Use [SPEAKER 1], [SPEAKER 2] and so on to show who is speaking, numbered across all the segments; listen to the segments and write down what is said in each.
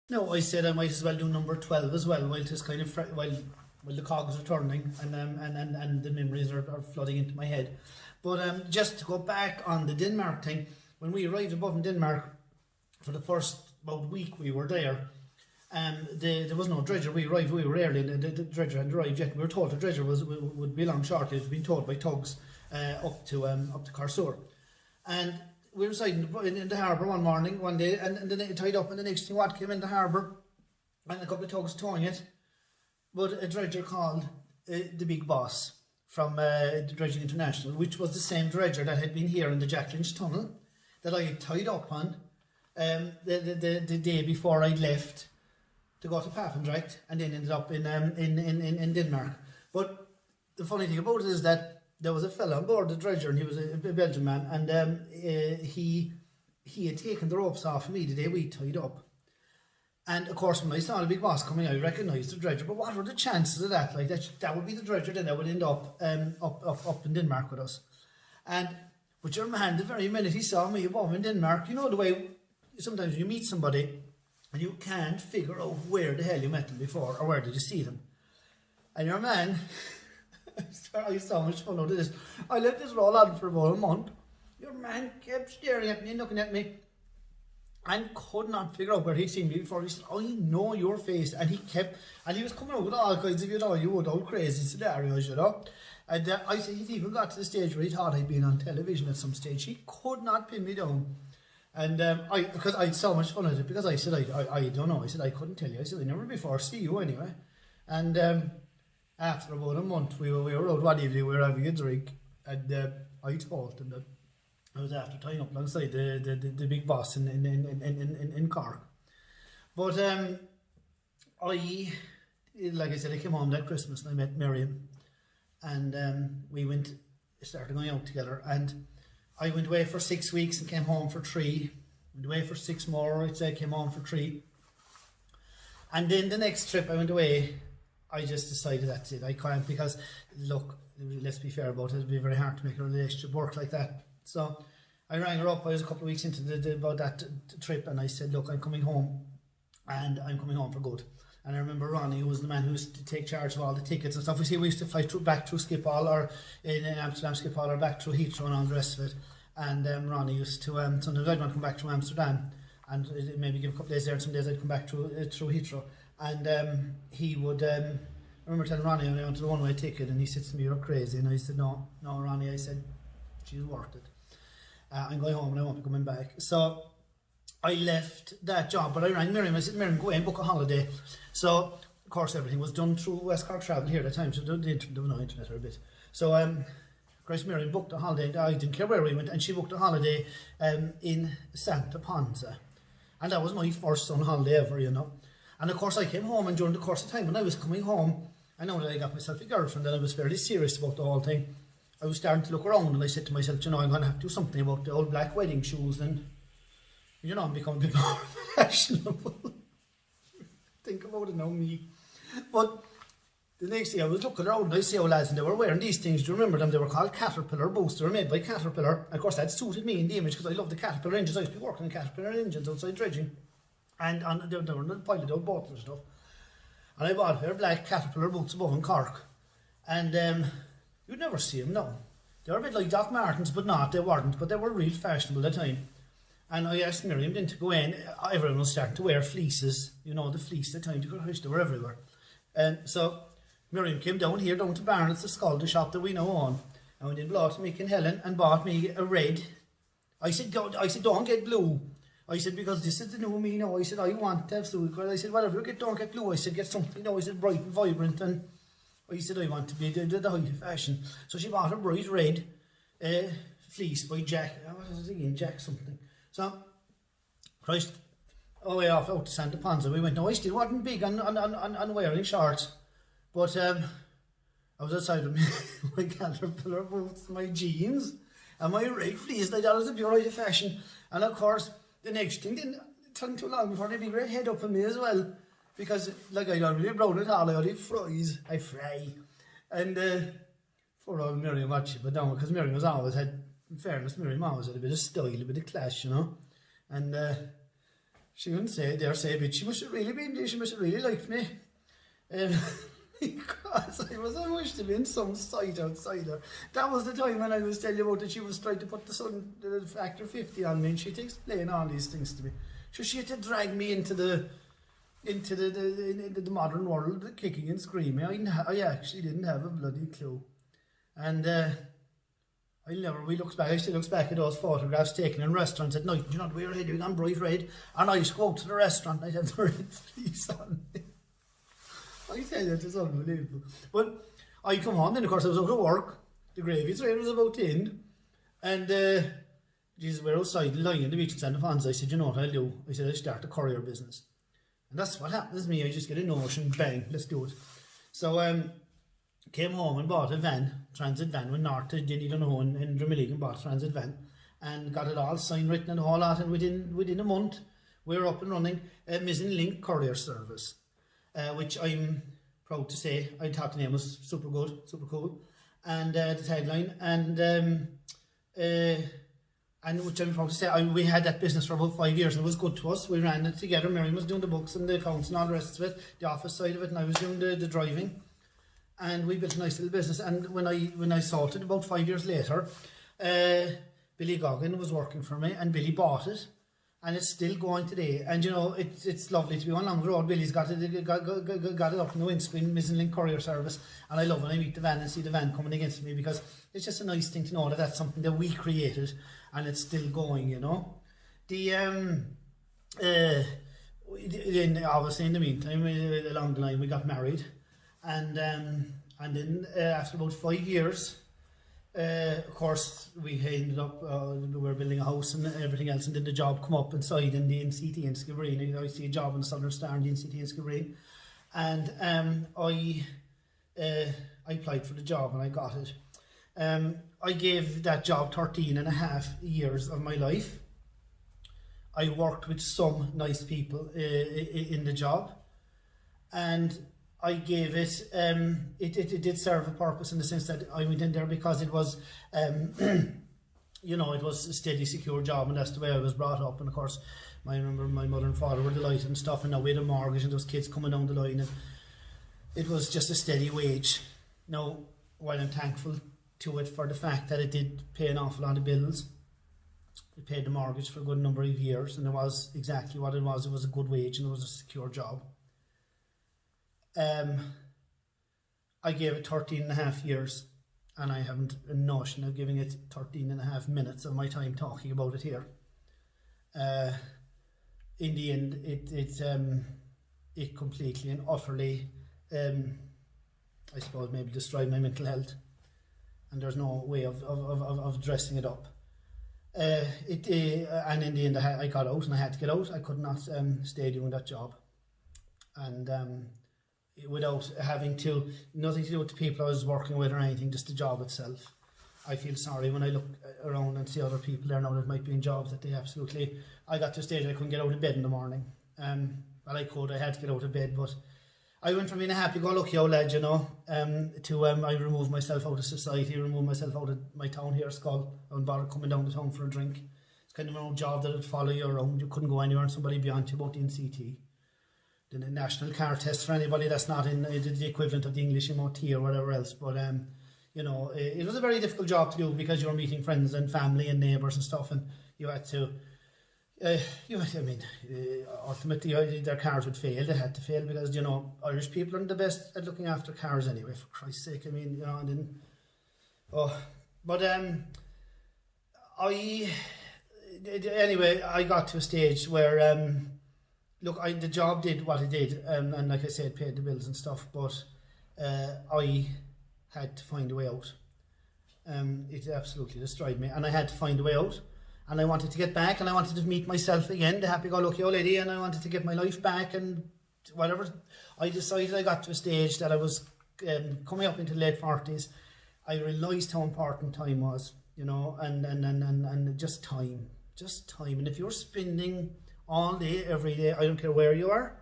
[SPEAKER 1] No, I said I might as well do number 12 as well, while it's kind of while the cogs are turning and the memories are flooding into my head. But just to go back on the Denmark thing, when we arrived above in Denmark, for the first about week we were there, there was no dredger. We arrived, we were early, the dredger hadn't arrived yet. We were told the dredger would be along shortly. It had been told by tugs up to Carsur. And we were inside in the harbour one day, and then it tied up, and the next thing what came in the harbour, and a couple of tugs towing it, but a dredger called the Big Boss from Dredging International, which was the same dredger that had been here in the Jack Lynch Tunnel that I had tied up on the day before I'd left to go to Papendrecht, and then ended up in Denmark. But the funny thing about it is that there was a fella on board the dredger, and he was a Belgian man, and he had taken the ropes off me the day we tied up. And of course, when I saw the Big Boss coming, I recognised the dredger. But what were the chances of that? Like that would be the dredger then that would end up up in Denmark with us. But your man, the very minute he saw me above in Denmark, you know the way sometimes you meet somebody and you can't figure out where the hell you met them before or where did you see them. And your man, I had so much fun out of this. I let this roll on for about a month. Your man kept staring at me and looking at me and could not figure out where he'd seen me before. He said, I know your face. And he was coming out with all kinds of, old crazy scenarios, And I said he'd even got to the stage where he thought I'd been on television at some stage. He could not pin me down. And because I had so much fun at it, because I said, I don't know. I said, I couldn't tell you. I said, I never before see you anyway. And after about a month, we were out one evening, we were having a drink, and I told him that I was after tying up alongside the Big Boss in Cork. But like I said, I came home that Christmas and I met Miriam, and we started going out together, and I went away for 6 weeks and came home for 3. Went away for 6 more, I'd say, came home for 3. And then the next trip I went away, I just decided that's it. I can't, because look, let's be fair about it, it'd be very hard to make a relationship work like that. So I rang her up. I was a couple of weeks into about that trip, and I said, look, I'm coming home, and I'm coming home for good. And I remember Ronnie, who was the man who used to take charge of all the tickets and stuff. We used to fly back through Schiphol, or in Amsterdam Schiphol, or back through Heathrow and all the rest of it. And Ronnie used to, sometimes I'd want to come back to Amsterdam and maybe give a couple of days there, and some days I'd come back through Heathrow. And he would, I remember telling Ronnie I wanted a one-way ticket, and he said to me, you're crazy. And I said, no, Ronnie, I said, she's worth it. I'm going home and I won't be coming back. So I left that job, but I rang Miriam. I said, Miriam, go away and book a holiday. So, of course, everything was done through West Cork Travel here at the time, so there was no internet or a bit. So, Grace Miriam booked a holiday. I didn't care where we went, and she booked a holiday in Santa Ponsa. And that was my first on holiday ever, And of course, I came home, and during the course of time, when I was coming home, I know that I got myself a girlfriend, and I was fairly serious about the whole thing. I was starting to look around, and I said to myself, I'm going to have to do something about the old black wedding shoes, and, I'm becoming a bit more fashionable. Think about it now, me. But the next day I was looking around, and I see how lads, and they were wearing these things. Do you remember them? They were called Caterpillar boots. They were made by Caterpillar. And of course, that suited me in the image, because I love the Caterpillar engines. I used to be working on Caterpillar engines outside dredging. And they were on the pilot out boats and stuff. And I bought a pair of black Caterpillar boots above in Cork. And you'd never see them, no. They were a bit like Doc Martens, but not. They weren't, but they were real fashionable at the time. And I asked Miriam then to go in. Everyone was starting to wear fleeces. The fleece at the time. They were everywhere. And so Miriam came down to Barnett's, the Sculder shop that we know on. I went in below to Mick and Helen and bought me a red. I said, don't get blue. I said, because this is the new me now. I said, I want to have silver. I said, whatever you get, don't get blue. I said, get something, I said, bright and vibrant. And I said, I want to be the height of fashion. So she bought a bright red fleece by Jack. What was it again? Jack something. So, Christ, away off out to Santa Ponsa we went. Now, I still wasn't big on wearing shorts, but I was outside with my Caterpillar boots, my jeans, and my red fleece. I thought it was a pure height of fashion. And of course, the next thing didn't take too long before the big red head up on me as well. Because, like, I don't really brown at all, I only I fry. And poor old Miriam watched it, but down, because Miriam was always had, in fairness, Miriam always had a bit of style, a bit of class, And she wouldn't say, dare say, but she must have really been, she must have really liked me. Um, because I was always to be in some sight outside her. That was the time when I was telling you about that she was trying to put the factor 50 on me, and she'd explain all these things to me. So she had to drag me into the modern world, kicking and screaming. I actually didn't have a bloody clue. And I still looks back at those photographs taken in restaurants at night. Do you know, we were heading on bright red, and I used to go out to the restaurant and I'd have the red fleece on me. I tell you, it's unbelievable. But I come home, then of course I was out of work, the gravy train was about to end, and Jesus, we're outside lying on the beach in Santa Ponsa. I said, you know what I'll do? I said, I'll start a courier business. And that's what happens to me. I just get a notion, bang, let's do it. So came home and bought a van, transit van, went north to Dinny Donohoe in Drumilligan and bought a transit van, and got it all signed, written and a whole lot, and within a month we were up and running a Missing Link courier service, which I'm proud to say, I thought the name was super good, super cool, and the tagline, and which I'm proud to say, we had that business for about 5 years, and it was good to us. We ran it together. Miriam was doing the books and the accounts and all the rest of it, the office side of it, and I was doing the driving. And we built a nice little business. And when I sold it about 5 years later, Billy Goggin was working for me, and Billy bought it, and it's still going today. And you know, it's lovely to be on along the road. Billy's got it up in the windscreen, Missing Link courier service, and I love when I meet the van and see the van coming against me, because it's just a nice thing to know that that's something that we created and it's still going, you know. Obviously in the meantime, along the line, we got married, and then after about 5 years, of course, we ended up, we were building a house and everything else, and then the job come up inside in the NCT in Skibbereen. You know, I see a job in Southern Star in the NCT in Skibbereen, and I applied for the job and I got it. I gave that job 13.5 years of my life. I worked with some nice people in the job, and I gave it, it did serve a purpose in the sense that I went in there because it was, you know, it was a steady, secure job, and that's the way I was brought up. And of course, I remember my mother and father were delighted and stuff, and now we had a mortgage and those kids coming down the line, and it was just a steady wage. Now, while I'm thankful to it for the fact that it did pay an awful lot of bills, it paid the mortgage for a good number of years, and it was exactly what it was. It was a good wage and it was a secure job. I gave it 13.5 years, and I haven't a notion of giving it 13.5 minutes of my time talking about it here. In the end, it completely and utterly, I suppose, maybe destroyed my mental health, and there's no way of dressing it up. And in the end, I got out, and I had to get out. I could not stay doing that job, and without having to, nothing to do with the people I was working with or anything, just the job itself. I feel sorry when I look around and see other people there now that might be in jobs that they absolutely, I got to a stage I couldn't get out of bed in the morning. Well, I had to get out of bed, but I went from being a happy-go-lucky old lad, you know, to I removed myself out of society, removed myself out of my town here, Skull. I wouldn't bother coming down to town for a drink. It's kind of an old job that would follow you around. You couldn't go anywhere and somebody beyond you about the NCT. The national car test for anybody that's not in the equivalent of the English MOT or whatever else. But, you know, it was a very difficult job to do because you were meeting friends and family and neighbours and stuff, and you had to, ultimately their cars would fail. They had to fail because, you know, Irish people aren't the best at looking after cars anyway, for Christ's sake. I mean, you know, and then, anyway, I got to a stage where, look, the job did what it did, and like I said, paid the bills and stuff, but I had to find a way out. It absolutely destroyed me, and I had to find a way out, and I wanted to get back, and I wanted to meet myself again, the happy-go-lucky old lady, and I wanted to get my life back, and whatever. I decided I got to a stage that I was coming up into the late 40s. I realised how important time was, you know, and just time, and if you're spending all day, every day, I don't care where you are,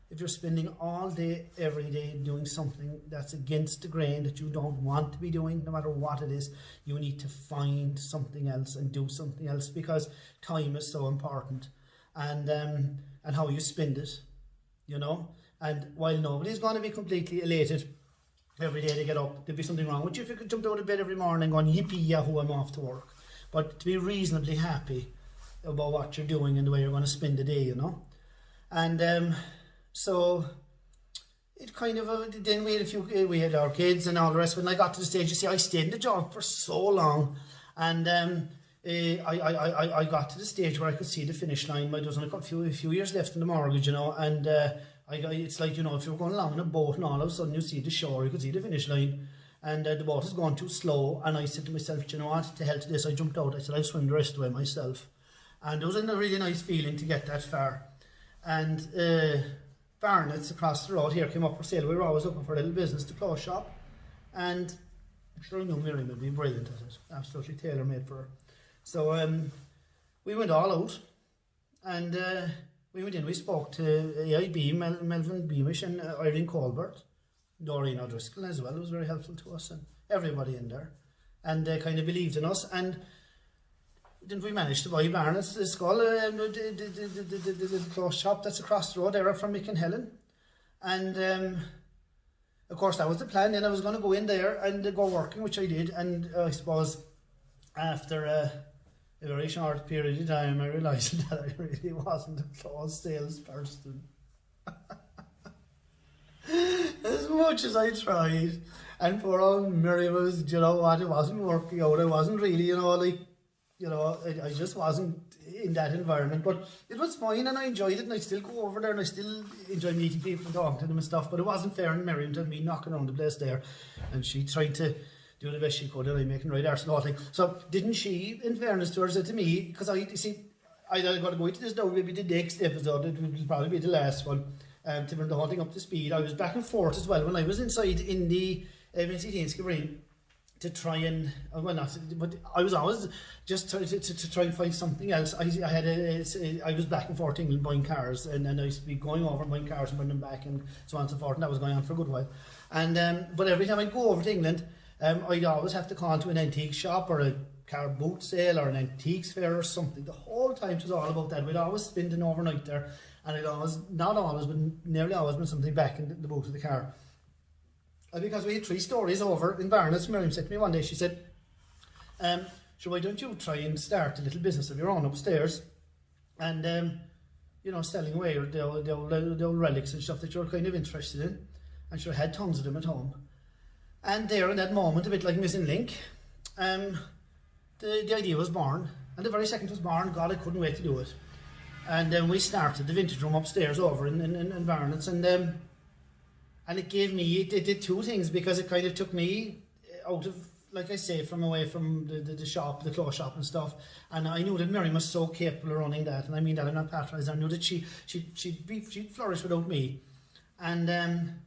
[SPEAKER 1] if you're spending all day, every day doing something that's against the grain that you don't want to be doing, no matter what it is, you need to find something else and do something else, because time is so important. And and how you spend it, you know. And while nobody's going to be completely elated every day they get up, there'd be something wrong with you if you could jump out of bed every morning going, yippee yahoo, I'm off to work. But to be reasonably happy about what you're doing and the way you're going to spend the day, you know. And so it kind of, then we had our kids and all the rest. When I got to the stage, you see, I stayed in the job for so long, and I got to the stage where I could see the finish line. There was only a few years left in the mortgage, you know, and it's like, you know, if you're going along in a boat and all of a sudden you see the shore, you could see the finish line, and the boat is going too slow, and I said to myself, you know what, to hell to this, I jumped out, I said, I'll swim the rest of the way myself. And it was a really nice feeling to get that far. And Barnett's across the road here came up for sale. We were always looking for a little business to close shop, and I'm sure I knew Miriam would be brilliant at it, absolutely tailor-made for her. So we went all out, and we went in, we spoke to AIB, Melvin Beamish and Irene Colbert, Doreen O'Driscoll as well, was very helpful to us, and everybody in there, and they kind of believed in us. And didn't we manage to buy Barnett's Skull, the clothes shop that's across the road there from Mick and Helen. And of course that was the plan. Then I was going to go in there and go working, which I did. And I suppose after a very short period of time, I realised that I really wasn't a clothes salesperson. As much as I tried, and poor old Mary was, you know what, it wasn't working out. I wasn't really, you know, like, you know, I just wasn't in that environment, but it was fine and I enjoyed it, and I still go over there and I still enjoy meeting people and talking to them and stuff. But it wasn't fair in Miriam to me knocking around the place there, and she tried to do the best she could, and I making right arse and all thing. So didn't she, in fairness to her, said to me, because I see, I got to go into this now, maybe the next episode, it will probably be the last one, to bring the whole thing up to speed. I was back and forth as well when I was inside in the Vincy Ring, to try and, well, not, but I was always just to try and find something else. I was back and forth to England buying cars, and I used to be going over and buying cars and bringing them back and so on and so forth, and that was going on for a good while. And but every time I go over to England, I'd always have to call to an antique shop or a car boot sale or an antiques fair or something. The whole time it was all about that. We'd always spend an overnight there, and it always, not always, but nearly always been something back in the boot of the car. Because we had 3 stories over in Barnett's, Miriam said to me one day, she said, so why don't you try and start a little business of your own upstairs, and you know, selling away the old relics and stuff that you're kind of interested in. And she had tons of them at home. And there in that moment, a bit like Missing Link, the idea was born, and the very second it was born, God, I couldn't wait to do it. And then we started the vintage room upstairs over in Barnett's, and it gave me, it did 2 things, because it kind of took me out of, like I say, from away from the shop, the clothes shop and stuff. And I knew that Miriam was so capable of running that, and I mean that, I'm not patronising. I knew that she'd flourish without me. And then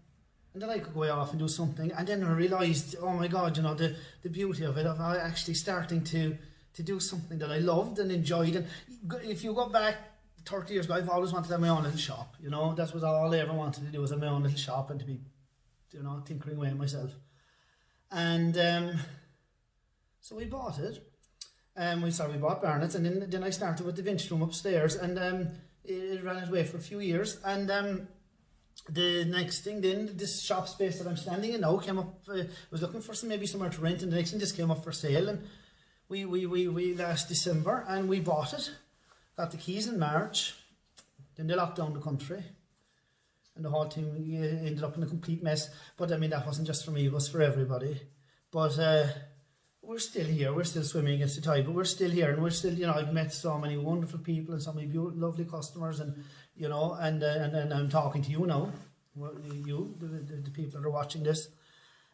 [SPEAKER 1] I could go off and do something. And then I realised, oh my God, you know, the beauty of it, of actually starting to do something that I loved and enjoyed. And if you go back 30 years ago, I've always wanted to have my own little shop, you know. That was all I ever wanted to do, was have my own little shop and to be, you know, tinkering away myself. And so we bought it. We bought Barnett's, and then I started with the vintage room upstairs, and it ran away for a few years. And the next thing, then this shop space that I'm standing in now came up. Was looking for maybe somewhere to rent, and the next thing just came up for sale. And we last December, and we bought it. Got the keys in March, then they locked down the country, and the whole thing ended up in a complete mess. But I mean, that wasn't just for me, it was for everybody. But we're still here, we're still swimming against the tide, but we're still here, and we're still, you know, I've met so many wonderful people and so many lovely customers, and, you know, and I'm talking to you now, you, the people that are watching this,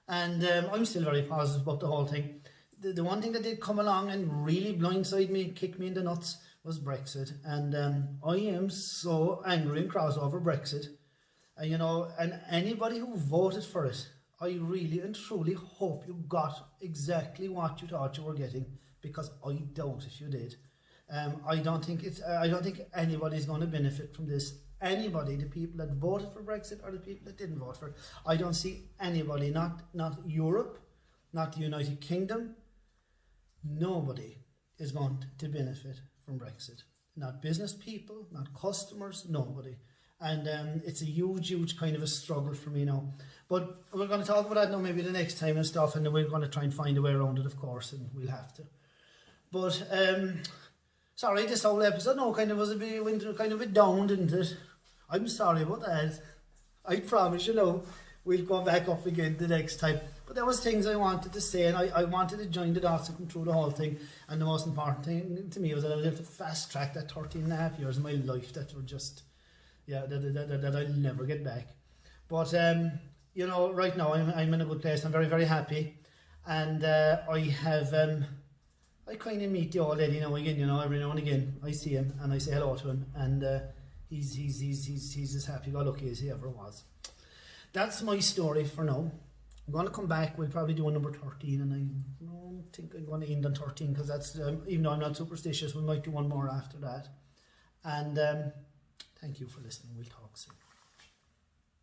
[SPEAKER 1] and I'm still very positive about the whole thing. The one thing that did come along and really blindside me, kick me in the nuts, was Brexit. And I am so angry and cross over Brexit. You know, and anybody who voted for it, I really and truly hope you got exactly what you thought you were getting, because I doubt if you did. I don't think anybody's going to benefit from this. Anybody, the people that voted for Brexit or the people that didn't vote for it. I don't see anybody, not Europe, not the United Kingdom. Nobody is going to benefit from Brexit. not business people, not customers, nobody. And it's a huge kind of a struggle for me now. But we're going to talk about that now maybe the next time and stuff, and then we're going to try and find a way around it, of course, and we'll have to. But, sorry, this whole episode now kind of was went kind of a bit down, didn't it? I'm sorry about that. I promise, we'll go back up again the next time. But there was things I wanted to say, and I wanted to join the dots and come through the whole thing. And the most important thing to me was that I was able to fast track that 13 and a half years of my life that were just, that I'll never get back. But, right now I'm in a good place. I'm very, very happy. And I have, I kind of meet the old Eddie now again, every now and again. I see him and I say hello to him. And he's as happy-go-lucky as he ever was. That's my story for now. I'm going to come back. We'll probably do a number 13, and I don't think I'm going to end on 13 because that's, even though I'm not superstitious, we might do one more after that. And thank you for listening. We'll talk soon.